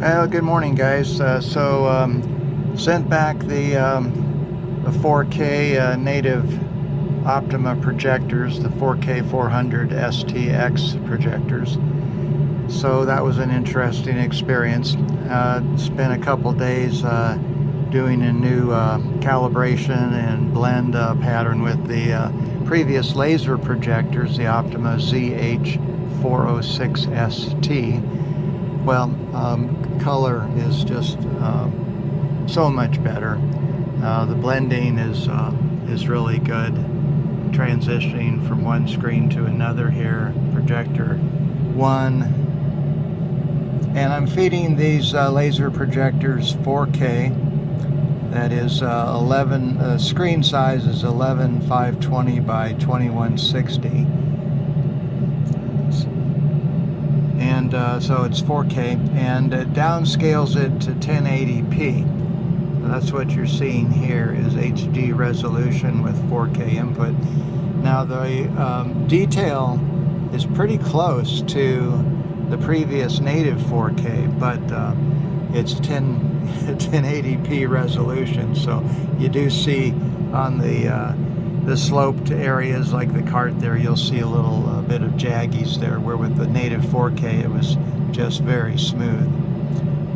Well, good morning, guys. Sent back the 4K native Optoma projectors, the 4K 400STX projectors. So that was an interesting experience. Spent a couple days doing a new calibration and blend pattern with the previous laser projectors, the Optoma ZH406ST. Well, color is just so much better. The blending is really good. Transitioning from one screen to another here, projector 1. And I'm feeding these laser projectors 4K. That is 11, screen size is 11520 by 2160. And so it's 4K, and it downscales it to 1080p. So that's what you're seeing here is HD resolution with 4K input. Now the detail is pretty close to the previous native 4K, but it's 1080p resolution. So you do see on the sloped areas like the cart there, you'll see a little bit of jaggies there, where with the native 4K it was just very smooth.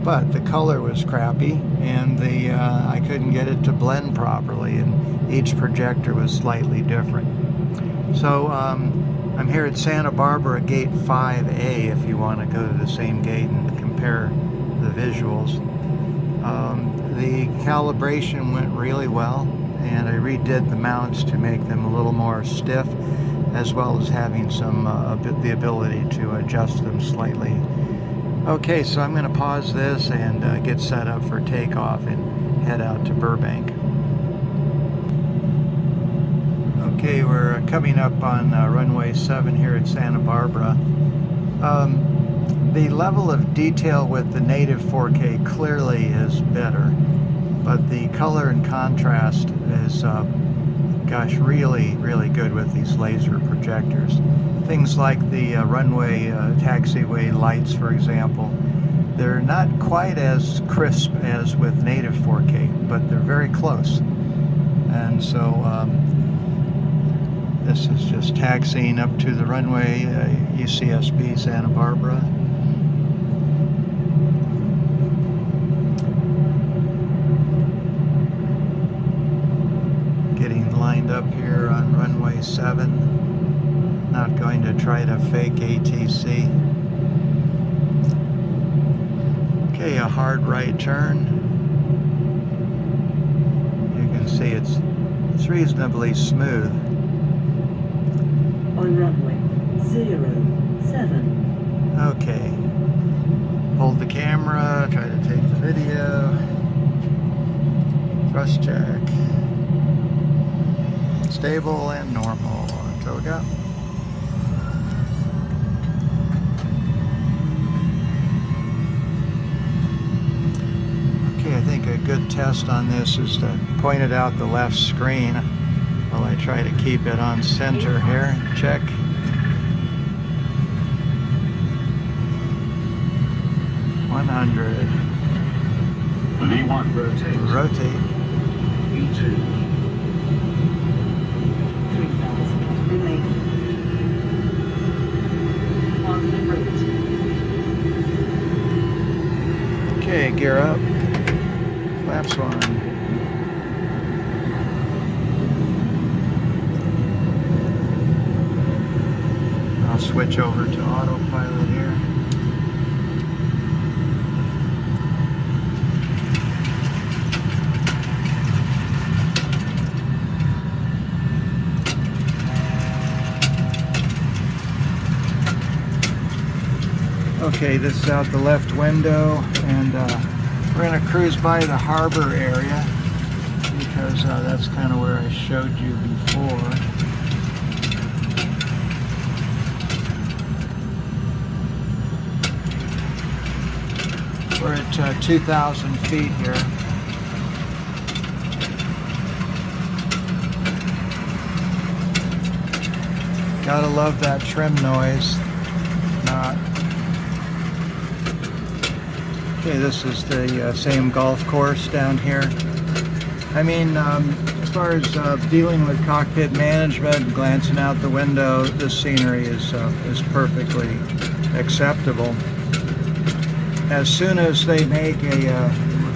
But the color was crappy, and I couldn't get it to blend properly, and each projector was slightly different. So I'm here at Santa Barbara gate 5A if you want to go to the same gate and compare the visuals. The calibration went really well, and I redid the mounts to make them a little more stiff, as well as having some the ability to adjust them slightly. Okay, so I'm going to pause this and get set up for takeoff and head out to Burbank. Okay, we're coming up on runway 7 here at Santa Barbara. The level of detail with the native 4K clearly is better, but the color and contrast is, gosh, really, really good with these laser projectors. Things like the runway taxiway lights, for example, they're not quite as crisp as with native 4K, but they're very close. And so this is just taxiing up to the runway, UCSB Santa Barbara. Getting lined up here on runway 7. Not going to try to fake ATC. Okay, a hard right turn. You can see it's reasonably smooth. On runway 07. Okay. Hold the camera, try to take the video. Thrust check. Stable and normal. So we go. Okay, I think a good test on this is to point it out the left screen while I try to keep it on center here. Check. .100. V1 rotate. Rotate. V2. 3000 remaining. On the route. Okay, gear up. Flaps on. I'll switch over to autopilot here. Okay, this is out the left window, and we're going to cruise by the harbor area because that's kind of where I showed you before. We're at 2,000 feet here. Gotta love that trim noise. Not Okay, this is the same golf course down here. I mean, as far as dealing with cockpit management, glancing out the window, this scenery is perfectly acceptable. As soon as they make a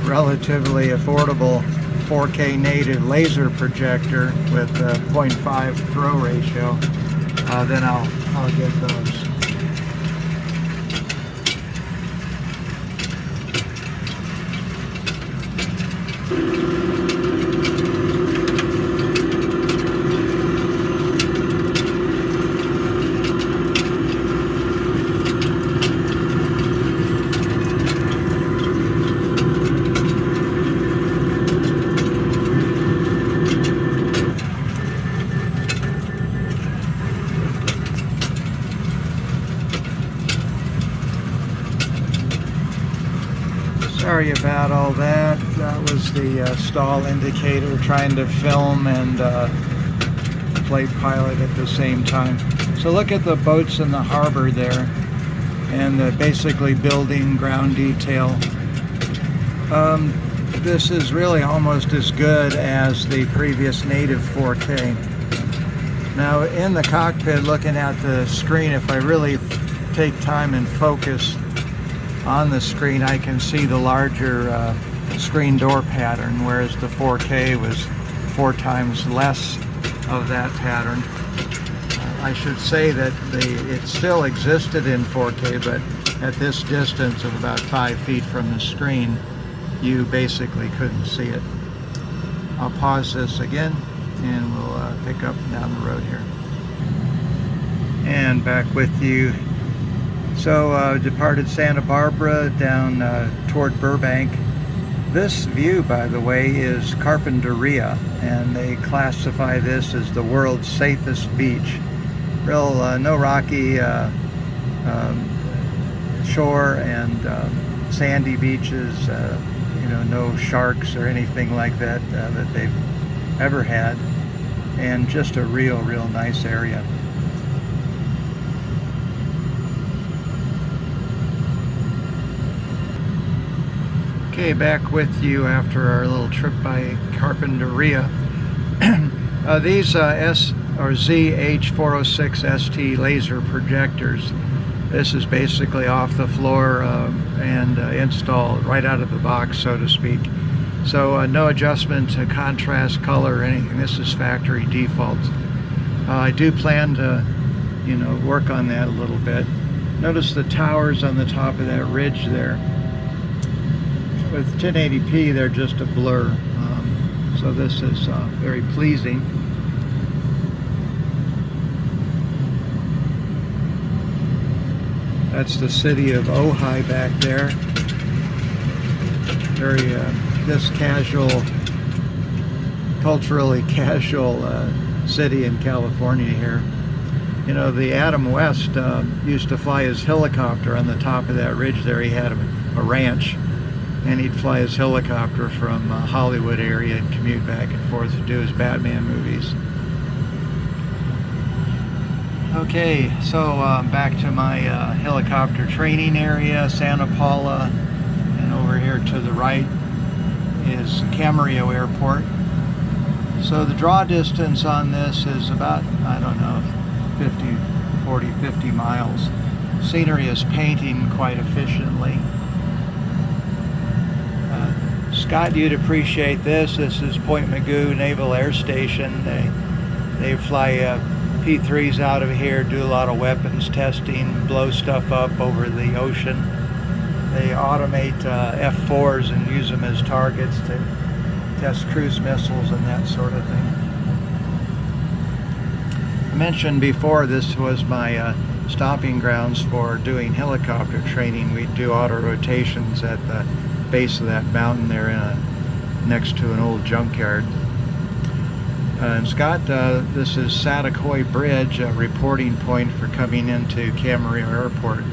relatively affordable 4K native laser projector with 0.5 throw ratio, then I'll get those. Sorry about all that. That was the stall indicator trying to film and play pilot at the same time. So look at the boats in the harbor there, and basically building ground detail. This is really almost as good as the previous native 4K. Now in the cockpit, looking at the screen, if I really take time and focus on the screen, I can see the larger screen door pattern, whereas the 4K was 4 times less of that pattern. I should say that it still existed in 4K, but at this distance of about 5 feet from the screen, you basically couldn't see it. I'll pause this again and we'll pick up down the road here. And back with you. So departed Santa Barbara down toward Burbank. This view, by the way, is Carpinteria, and they classify this as the world's safest beach. Real no rocky shore and sandy beaches, you know, no sharks or anything like that that they've ever had, and just a real nice area. Okay, back with you after our little trip by Carpinteria. These ZH406ST Laser Projectors, this is basically off the floor and installed right out of the box, so to speak. So no adjustment to contrast, color, or anything. This is factory default. I do plan to, you know, work on that a little bit. Notice the towers on the top of that ridge there. With 1080p, they're just a blur, so this is very pleasing. That's the city of Ojai back there. Very this casual, culturally casual city in California here. You know, the Adam West used to fly his helicopter on the top of that ridge there. He had a ranch, and he'd fly his helicopter from Hollywood area and commute back and forth to do his Batman movies. Okay, so back to my helicopter training area, Santa Paula, and over here to the right is Camarillo Airport. So the draw distance on this is about, I don't know, 50 miles. Scenery is painting quite efficiently. Scott, you'd appreciate this. This is Point Mugu Naval Air Station. They fly P-3s out of here, do a lot of weapons testing, blow stuff up over the ocean. They automate F-4s and use them as targets to test cruise missiles and that sort of thing. I mentioned before this was my stopping grounds for doing helicopter training. We do auto rotations at the base of that mountain there next to an old junkyard. And Scott, this is Satakoy Bridge, a reporting point for coming into Camarillo Airport.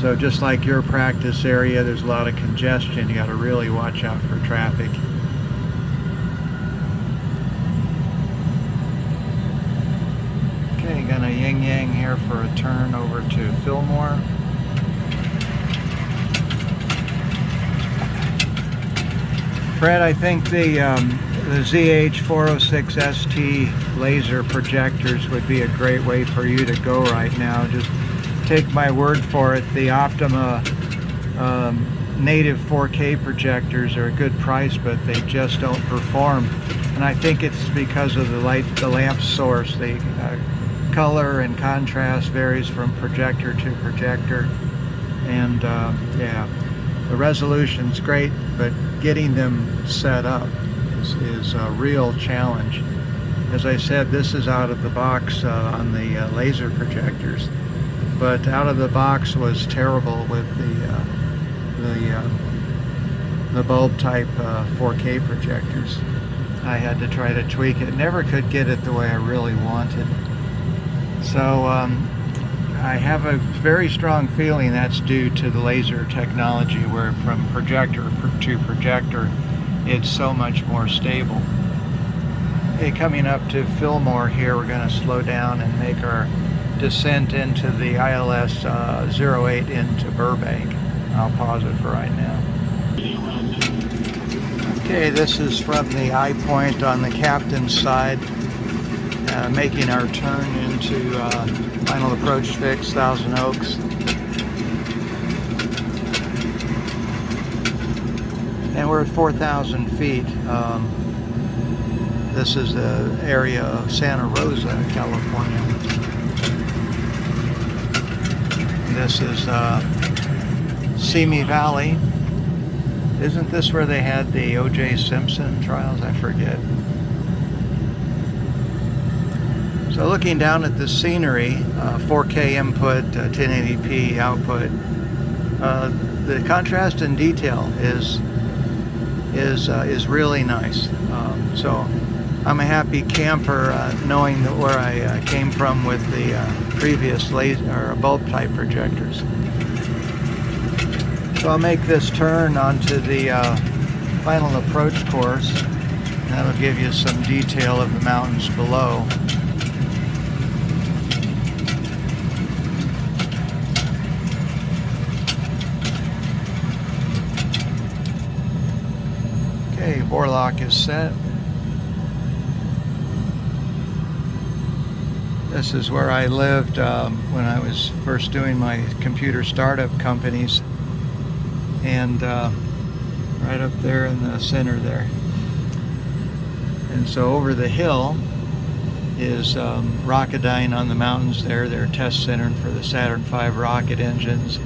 So just like your practice area, there's a lot of congestion. You got to really watch out for traffic. Okay, gonna yin-yang here for a turn over to Fillmore. Fred, I think the ZH406ST Laser Projectors would be a great way for you to go right now. Just take my word for it. The Optoma native 4K projectors are a good price, but they just don't perform. And I think it's because of the lamp source. The color and contrast varies from projector to projector. And yeah, the resolution's great, but getting them set up is a real challenge. As I said, this is out of the box on the laser projectors, but out of the box was terrible with the bulb type 4K projectors. I had to try to tweak it. Never could get it the way I really wanted. So I have a very strong feeling that's due to the laser technology, where from projector to projector it's so much more stable. Okay, coming up to Fillmore here, we're going to slow down and make our descent into the ILS 08 into Burbank. I'll pause it for right now. Okay, this is from the eye point on the captain's side, making our turn into final approach fix, Thousand Oaks. And we're at 4,000 feet. This is the area of Santa Rosa, California. This is Simi Valley. Isn't this where they had the O.J. Simpson trials? I forget. So looking down at the scenery, 4K input, 1080p output, the contrast and detail is really nice. So I'm a happy camper knowing that where I came from with the previous laser or bulb type projectors. So I'll make this turn onto the final approach course. That'll give you some detail of the mountains below. Okay, Vorlock is set. This is where I lived when I was first doing my computer startup companies, and right up there in the center there. And so over the hill is Rocketdyne on the mountains there, their test center for the Saturn V rocket engines,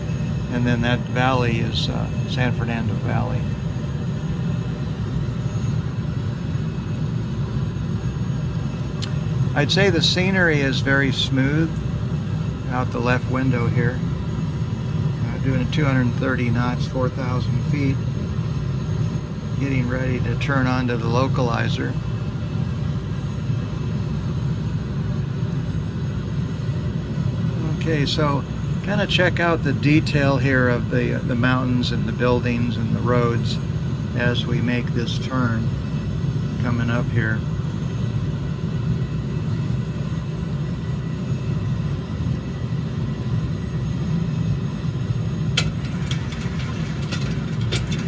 and then that valley is San Fernando Valley. I'd say the scenery is very smooth out the left window here. Doing a 230 knots, 4,000 feet. Getting ready to turn onto the localizer. Okay, so kind of check out the detail here of the mountains and the buildings and the roads as we make this turn coming up here.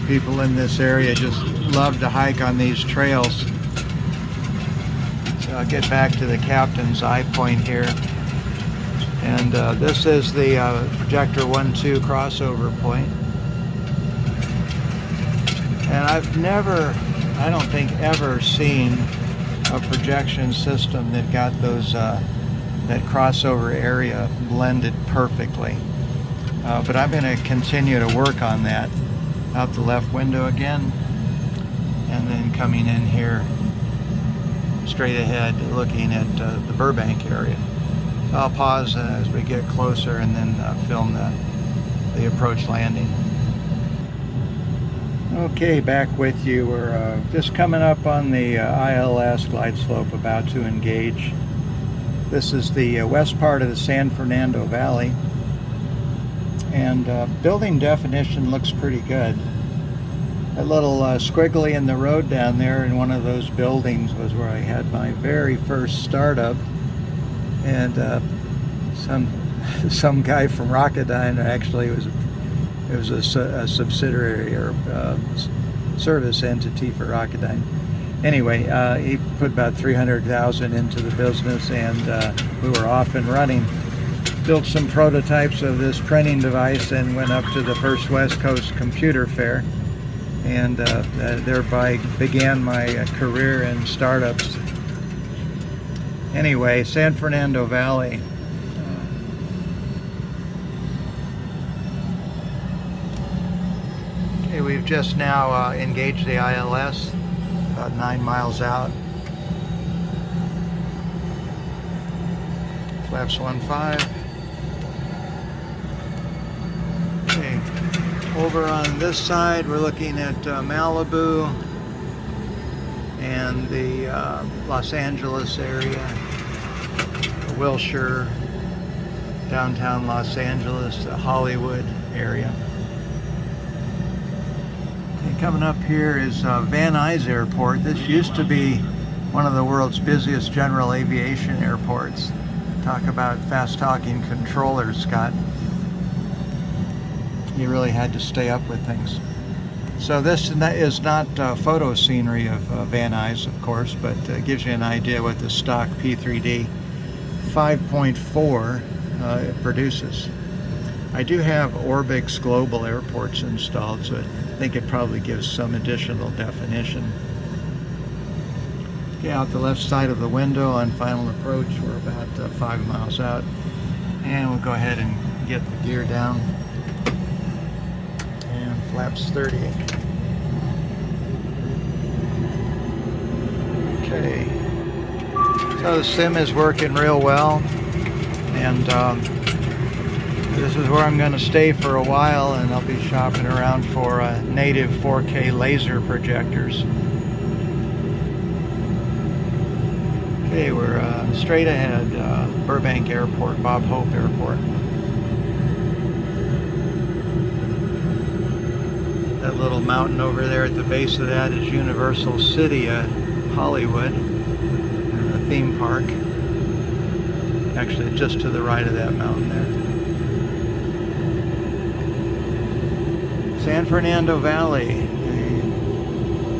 People in this area just love to hike on these trails. So I'll get back to the captain's eye point here. And this is the Projector 1-2 crossover point. And I've never, I don't think ever seen a projection system that got those, that crossover area blended perfectly. But I'm going to continue to work on that. Out the left window again, and then coming in here straight ahead looking at the Burbank area. So I'll pause as we get closer and then film the approach landing. Okay, back with you. We're just coming up on the ILS glide slope, about to engage. This is the west part of the San Fernando Valley. And building definition looks pretty good. That little squiggly in the road down there in one of those buildings was where I had my very first startup. And some guy from Rocketdyne, actually it was a subsidiary or service entity for Rocketdyne. Anyway, he put about $300,000 into the business, and we were off and running. Built some prototypes of this printing device and went up to the first West Coast Computer Fair, and thereby began my career in startups. Anyway, San Fernando Valley. Okay, we've just now engaged the ILS, about 9 miles out. Flaps 1.5. Okay, over on this side we're looking at Malibu and the Los Angeles area, Wilshire, downtown Los Angeles, the Hollywood area. Okay, coming up here is Van Nuys Airport. This used to be one of the world's busiest general aviation airports. Talk about fast-talking controllers, Scott. You really had to stay up with things. So this is not photo scenery of Van Nuys, of course, but gives you an idea what the stock P3D 5.4 produces. I do have Orbix Global Airports installed, so I think it probably gives some additional definition. Okay, out the left side of the window on final approach, we're about 5 miles out. And we'll go ahead and get the gear down. And flaps 30. Okay. So the sim is working real well. And this is where I'm going to stay for a while, and I'll be shopping around for native 4K laser projectors. Okay, we're straight ahead, Burbank Airport, Bob Hope Airport. That little mountain over there at the base of that is Universal City, Hollywood, a theme park. Actually, just to the right of that mountain there. San Fernando Valley,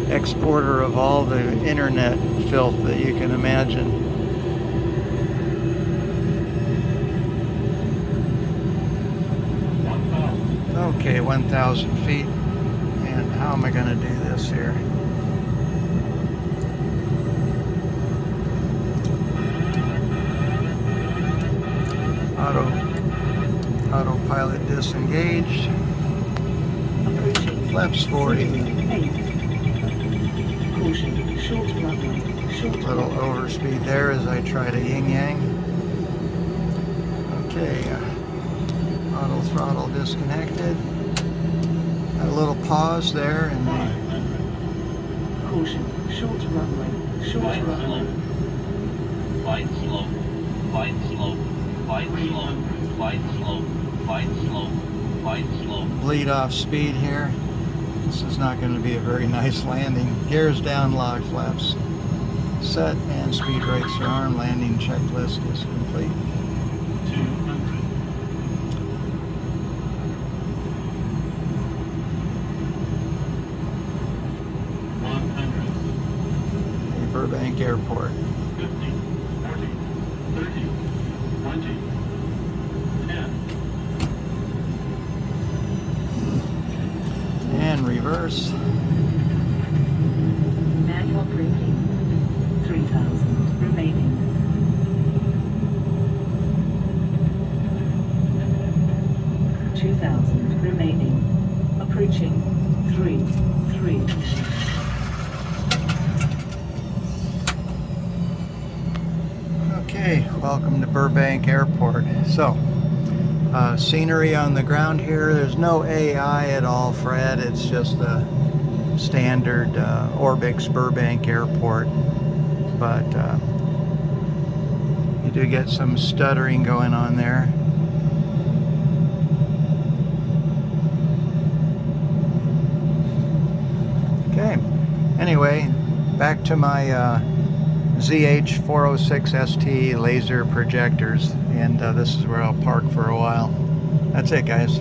the exporter of all the internet filth that you can imagine. Okay, 1,000 feet. And how am I going to do this here? Autopilot disengaged. Flaps 40. Little overspeed there as I try to yin-yang. Okay, auto throttle disconnected. Got a little pause there and Caution, short runway, short runway. Flight slow, flight slow, flight slow, flight slow, flight slow, flight slow. bleed off speed here. This is not going to be a very nice landing. Gears down, log flaps set, and speed brakes are armed. Landing checklist is complete. 200. Burbank Airport. 50, 40, 30, 20, 10. And reverse. Manual braking. 3,000 remaining. 2,000 remaining. Approaching. 3. Okay, welcome to Burbank Airport. So, scenery on the ground here. There's no AI at all, Fred. It's just the standard Orbix Burbank Airport. But you do get some stuttering going on there. Okay, anyway, back to my ZH406ST Laser Projectors, and this is where I'll park for a while. That's it, guys.